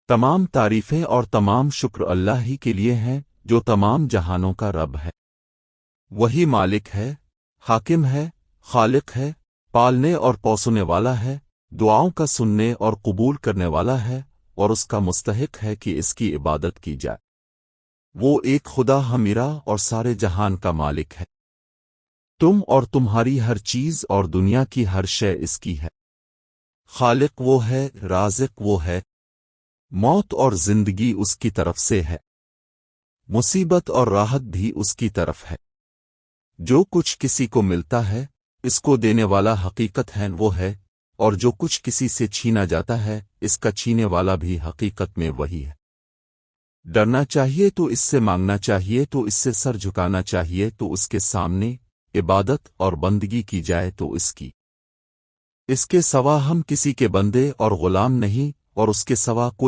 تمام تعریفیں اور تمام شکر اللہ ہی کے لیے ہیں جو تمام جہانوں کا رب ہے۔ وہی مالک ہے، حاکم ہے، خالق ہے، پالنے اور پوسنے والا ہے، دعاؤں کا سننے اور قبول کرنے والا ہے، اور اس کا مستحق ہے کہ اس کی عبادت کی جائے۔ وہ ایک خدا ہمیرا اور سارے جہان کا مالک ہے۔ تم اور تمہاری ہر چیز اور دنیا کی ہر شے اس کی ہے۔ خالق وہ ہے، رازق وہ ہے، موت اور زندگی اس کی طرف سے ہے، مصیبت اور راحت بھی اس کی طرف ہے۔ جو کچھ کسی کو ملتا ہے اس کو دینے والا حقیقت ہے وہ ہے، اور جو کچھ کسی سے چھینا جاتا ہے اس کا چھینے والا بھی حقیقت میں وہی ہے۔ ڈرنا چاہیے تو اس سے مانگنا چاہیے تو اس سے سر جھکانا چاہیے تو اس کے سامنے عبادت اور بندگی کی جائے تو اس کی۔ اس کے سوا ہم کسی کے بندے اور غلام نہیں، اور اس کے سوا کوئی